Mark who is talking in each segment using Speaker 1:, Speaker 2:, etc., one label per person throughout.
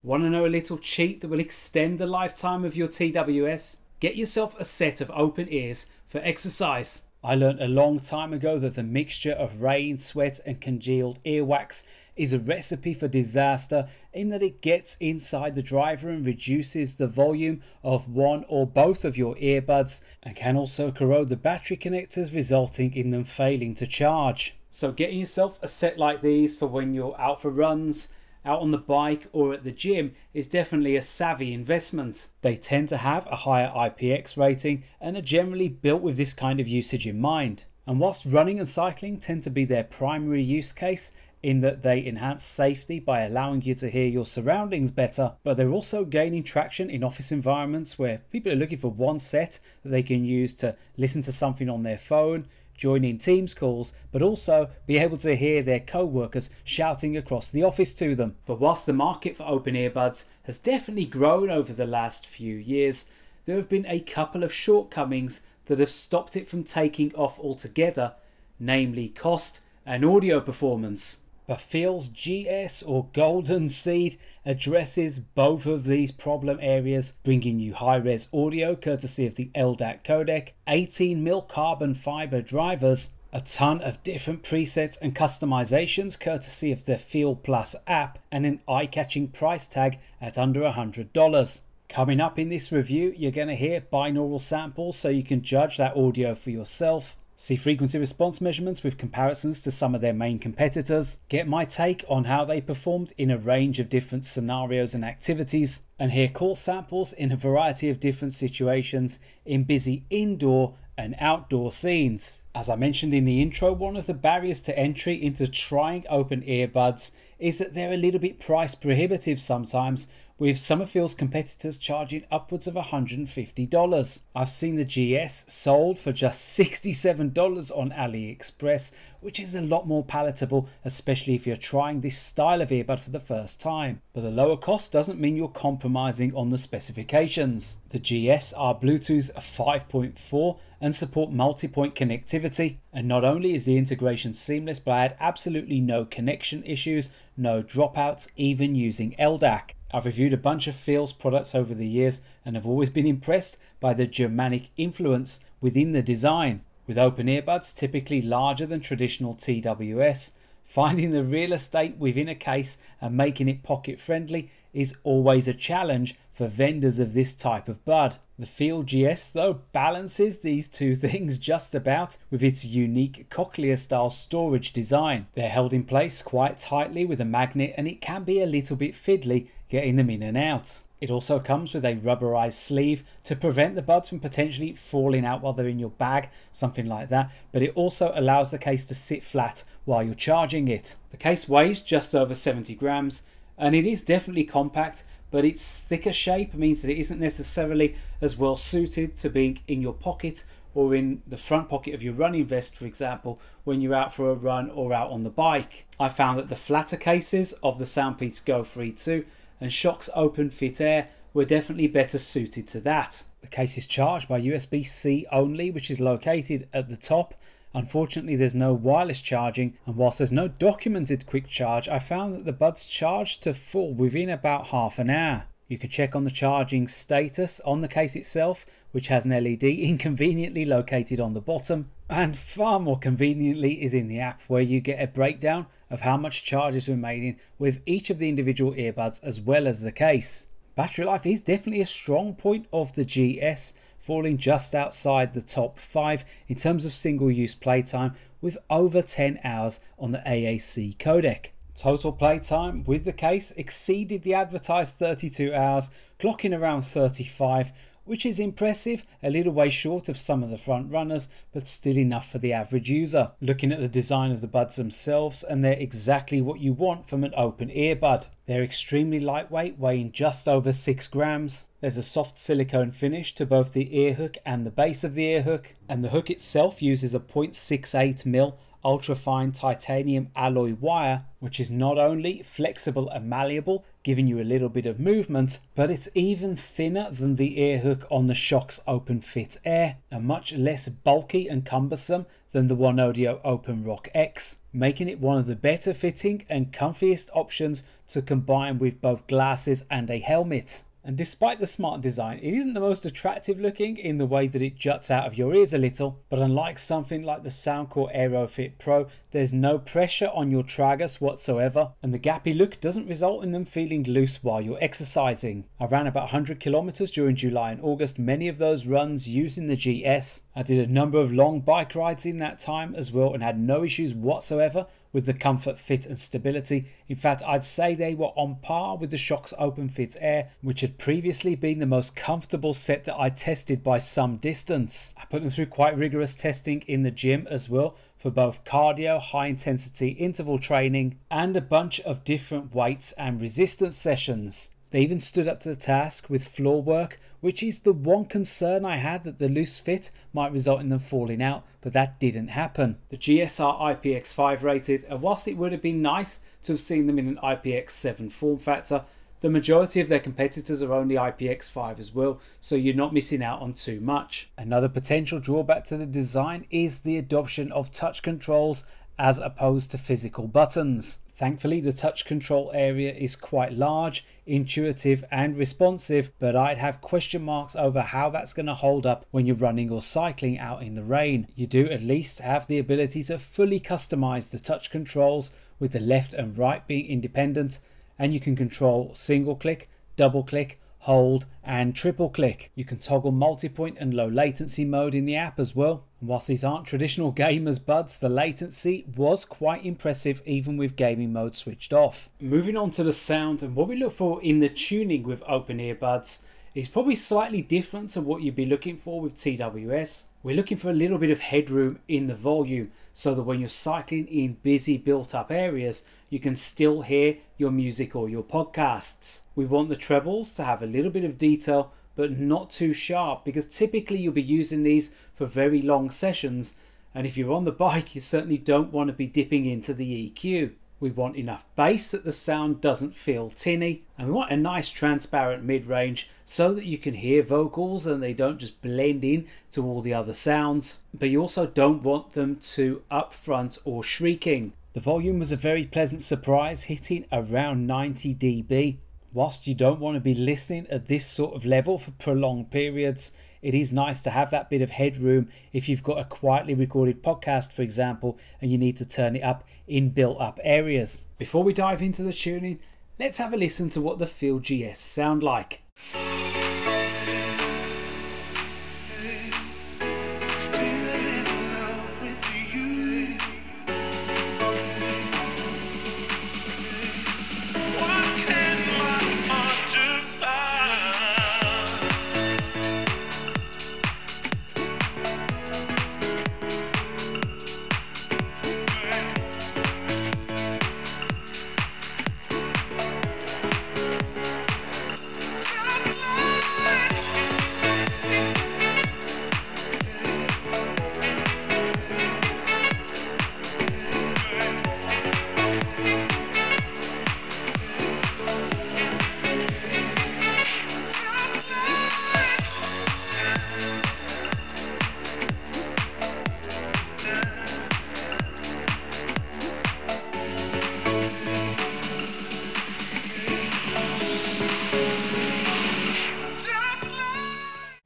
Speaker 1: Want to know a little cheat that will extend the lifetime of your TWS? Get yourself a set of open ears for exercise. I learned a long time ago that the mixture of rain, sweat and congealed earwax is a recipe for disaster, in that it gets inside the driver and reduces the volume of one or both of your earbuds, and can also corrode the battery connectors, resulting in them failing to charge. So getting yourself a set like these for when you're out for runs, out on the bike or at the gym is definitely a savvy investment. They tend to have a higher IPX rating and are generally built with this kind of usage in mind. And whilst running and cycling tend to be their primary use case, in that they enhance safety by allowing you to hear your surroundings better, but they're also gaining traction in office environments where people are looking for one set that they can use to listen to something on their phone, join in Teams calls, but also be able to hear their co-workers shouting across the office to them. But whilst the market for open earbuds has definitely grown over the last few years, there have been a couple of shortcomings that have stopped it from taking off altogether, namely cost and audio performance. But FIIL's GS or Golden Seed addresses both of these problem areas, bringing you high-res audio courtesy of the LDAC codec, 18mm carbon fiber drivers, a ton of different presets and customizations courtesy of the FIIL Plus app, and an eye-catching price tag at under $100. Coming up in this review, you're going to hear binaural samples so you can judge that audio for yourself. See frequency response measurements with comparisons to some of their main competitors, get my take on how they performed in a range of different scenarios and activities, and hear call samples in a variety of different situations in busy indoor and outdoor scenes. As I mentioned in the intro, one of the barriers to entry into trying open earbuds is that they're a little bit price prohibitive sometimes, with some of FIIL's competitors charging upwards of $150. I've seen the GS sold for just $67 on AliExpress, which is a lot more palatable, especially if you're trying this style of earbud for the first time. But the lower cost doesn't mean you're compromising on the specifications. The GS are Bluetooth 5.4 and support multi-point connectivity, and not only is the integration seamless, but I had absolutely no connection issues, no dropouts, even using LDAC. I've reviewed a bunch of FIIL's products over the years and have always been impressed by the Germanic influence within the design. With open earbuds typically larger than traditional TWS, finding the real estate within a case and making it pocket friendly is always a challenge for vendors of this type of bud. The FIIL GS though balances these two things just about with its unique cochlear style storage design. They're held in place quite tightly with a magnet, and it can be a little bit fiddly getting them in and out. It also comes with a rubberized sleeve to prevent the buds from potentially falling out while they're in your bag, something like that, but it also allows the case to sit flat while you're charging it. The case weighs just over 70 grams and it is definitely compact, but its thicker shape means that it isn't necessarily as well suited to being in your pocket or in the front pocket of your running vest, for example, when you're out for a run or out on the bike. I found that the flatter cases of the Soundpeats Go 3.2 and Shokz OpenFit Air were definitely better suited to that. The case is charged by USB-C only, which is located at the top. Unfortunately, there's no wireless charging, and whilst there's no documented quick charge, I found that the buds charge to full within about half an hour. You can check on the charging status on the case itself, which has an LED inconveniently located on the bottom, and far more conveniently is in the app, where you get a breakdown of how much charge is remaining with each of the individual earbuds as well as the case. Battery life is definitely a strong point of the GS, falling just outside the top 5 in terms of single-use playtime, with over 10 hours on the AAC codec. Total playtime with the case exceeded the advertised 32 hours, clocking around 35, which is impressive, a little way short of some of the front runners, but still enough for the average user. Looking at the design of the buds themselves, and they're exactly what you want from an open earbud. They're extremely lightweight, weighing just over 6 grams. There's a soft silicone finish to both the ear hook and the base of the ear hook, and the hook itself uses a 0.68mm ultrafine titanium alloy wire, which is not only flexible and malleable, giving you a little bit of movement, but it's even thinner than the ear hook on the Shokz OpenFit Air, and much less bulky and cumbersome than the One Audio OpenRock X, making it one of the better fitting and comfiest options to combine with both glasses and a helmet. And despite the smart design, it isn't the most attractive looking in the way that it juts out of your ears a little, but unlike something like the Soundcore Aerofit Pro, there's no pressure on your tragus whatsoever, and the gappy look doesn't result in them feeling loose while you're exercising. I ran about 100 kilometers during July and August, many of those runs using the GS. I did a number of long bike rides in that time as well and had no issues whatsoever with the comfort, fit and stability. In fact, I'd say they were on par with the Shokz OpenFit Air, which had previously been the most comfortable set that I tested by some distance. I put them through quite rigorous testing in the gym as well, for both cardio, high intensity interval training and a bunch of different weights and resistance sessions. They even stood up to the task with floor work, which is the one concern I had, that the loose fit might result in them falling out, but that didn't happen. The GS are IPX5 rated, and whilst it would have been nice to have seen them in an IPX7 form factor, the majority of their competitors are only IPX5 as well, so you're not missing out on too much. Another potential drawback to the design is the adoption of touch controls as opposed to physical buttons. Thankfully, the touch control area is quite large, intuitive and responsive, but I'd have question marks over how that's going to hold up when you're running or cycling out in the rain. You do at least have the ability to fully customize the touch controls, with the left and right being independent, and you can control single click, double click, hold and triple click. You can toggle multi-point and low latency mode in the app as well. And whilst these aren't traditional gamers buds, the latency was quite impressive even with gaming mode switched off. Moving on to the sound, and what we look for in the tuning with open earbuds is probably slightly different to what you'd be looking for with TWS. We're looking for a little bit of headroom in the volume so that when you're cycling in busy built up areas, you can still hear your music or your podcasts. We want the trebles to have a little bit of detail but not too sharp, because typically you'll be using these for very long sessions, and if you're on the bike you certainly don't want to be dipping into the EQ. We want enough bass that the sound doesn't feel tinny, and we want a nice transparent mid-range so that you can hear vocals and they don't just blend in to all the other sounds, but you also don't want them too upfront or shrieking. The volume was a very pleasant surprise, hitting around 90 dB. Whilst you don't want to be listening at this sort of level for prolonged periods, it is nice to have that bit of headroom if you've got a quietly recorded podcast, for example, and you need to turn it up in built-up areas. Before we dive into the tuning, let's have a listen to what the FIIL GS sound like.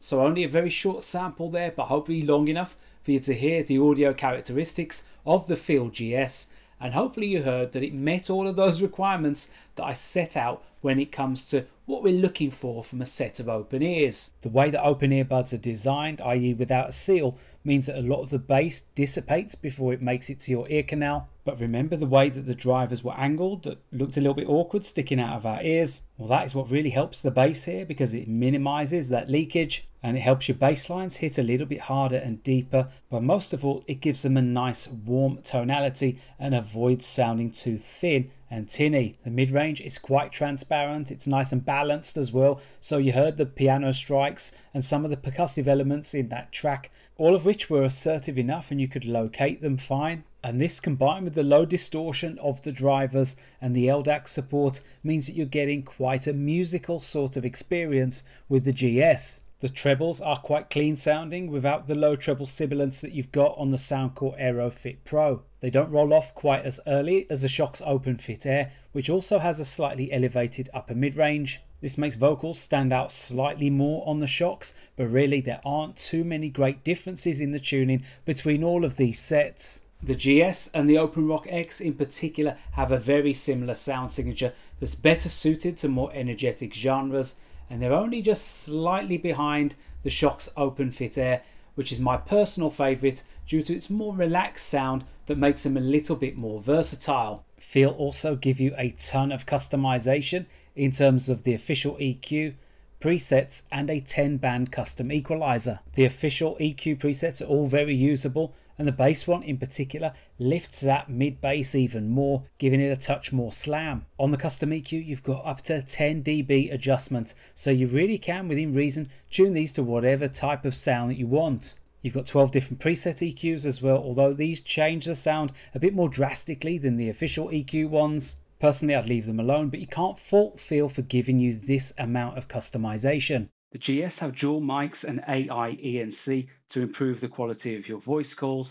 Speaker 1: So only a very short sample there, but hopefully long enough for you to hear the audio characteristics of the FIIL GS, and hopefully you heard that it met all of those requirements that I set out when it comes to what we're looking for from a set of open ears. The way that open earbuds are designed, i.e. without a seal, means that a lot of the bass dissipates before it makes it to your ear canal. But remember the way that the drivers were angled that looked a little bit awkward sticking out of our ears? Well, that is what really helps the bass here, because it minimises that leakage and it helps your bass lines hit a little bit harder and deeper, but most of all it gives them a nice warm tonality and avoids sounding too thin and tinny. The mid-range is quite transparent, it's nice and balanced as well, so you heard the piano strikes and some of the percussive elements in that track, all of which were assertive enough and you could locate them fine. And this, combined with the low distortion of the drivers and the LDAC support, means that you're getting quite a musical sort of experience with the GS. The trebles are quite clean sounding without the low treble sibilance that you've got on the Soundcore Aerofit Pro. They don't roll off quite as early as the Shokz OpenFit Air, which also has a slightly elevated upper mid-range. This makes vocals stand out slightly more on the Shokz, but really there aren't too many great differences in the tuning between all of these sets. The GS and the OpenRock X in particular have a very similar sound signature that's better suited to more energetic genres, and they're only just slightly behind the Shokz OpenFit Air, which is my personal favourite due to its more relaxed sound that makes them a little bit more versatile. FIIL also give you a ton of customization in terms of the official EQ, presets and a 10-band custom equalizer. The official EQ presets are all very usable, and the bass one in particular lifts that mid bass even more, giving it a touch more slam. On the custom EQ you've got up to 10 dB adjustment, so you really can within reason tune these to whatever type of sound that you want. You've got 12 different preset EQs as well, although these change the sound a bit more drastically than the official EQ ones. Personally I'd leave them alone, but you can't fault FIIL for giving you this amount of customization. The GS have dual mics and AI ENC to improve the quality of your voice calls.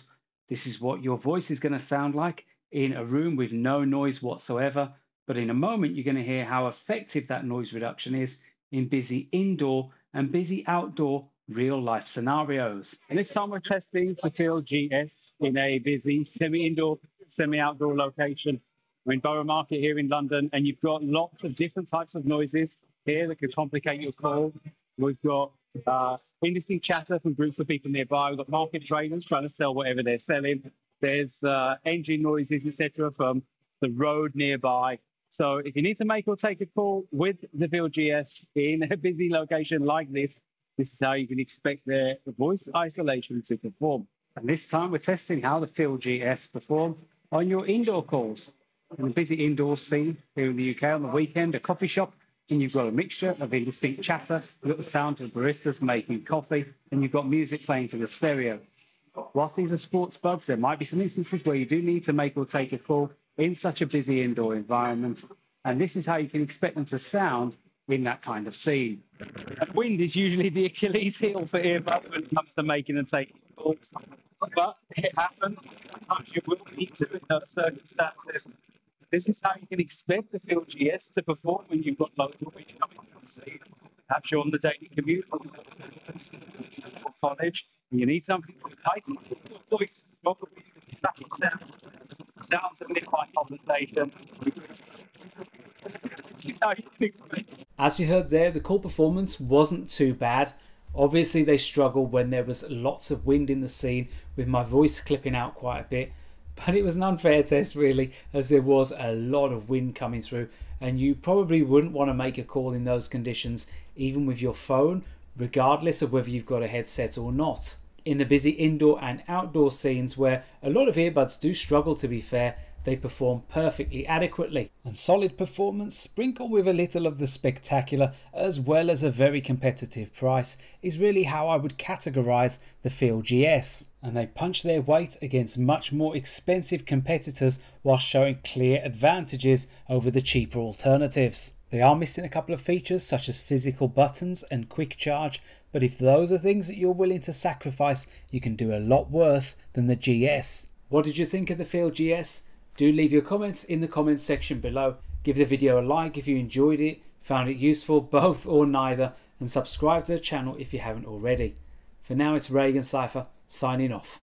Speaker 1: This is what your voice is going to sound like in a room with no noise whatsoever, but in a moment you're going to hear how effective that noise reduction is in busy indoor and busy outdoor real life scenarios. And this time we're testing the FIIL GS in a busy semi-indoor, semi-outdoor location. We're in Borough Market here in London, and you've got lots of different types of noises here that can complicate your call. We've got indistinct chatter from groups of people nearby. We've got market traders trying to sell whatever they're selling. There's engine noises, etc., from the road nearby. So if you need to make or take a call with the FIIL GS in a busy location like this, this is how you can expect their voice isolation to perform. And this time we're testing how the FIIL GS perform on your indoor calls. In a busy indoor scene here in the UK on the weekend, a coffee shop, and you've got a mixture of indistinct chatter, you've got the sound of baristas making coffee, and you've got music playing through the stereo. Whilst these are sports bugs, there might be some instances where you do need to make or take a call in such a busy indoor environment, and this is how you can expect them to sound in that kind of scene. And wind is usually the Achilles heel for earbuds when it comes to making and taking calls, but it happens. Sometimes you will need to in those circumstances. This is how you can expect the FIIL GS to perform when you've got local noise coming from the scene. Perhaps you're on the daily commute or college, and you need something to tighten your voice, probably static sounds a bit like conversation. As you heard there, the call performance wasn't too bad. Obviously they struggled when there was lots of wind in the scene, with my voice clipping out quite a bit. But it was an unfair test really, as there was a lot of wind coming through, and you probably wouldn't want to make a call in those conditions even with your phone, regardless of whether you've got a headset or not. In the busy indoor and outdoor scenes where a lot of earbuds do struggle, to be fair, they perform perfectly adequately. And solid performance sprinkled with a little of the spectacular, as well as a very competitive price, is really how I would categorise the FIIL GS. And they punch their weight against much more expensive competitors while showing clear advantages over the cheaper alternatives. They are missing a couple of features such as physical buttons and quick charge, but if those are things that you're willing to sacrifice, you can do a lot worse than the GS. What did you think of the FIIL GS? Do leave your comments in the comments section below. Give the video a like if you enjoyed it, found it useful, both or neither, and subscribe to the channel if you haven't already. For now, it's ReganCipher signing off.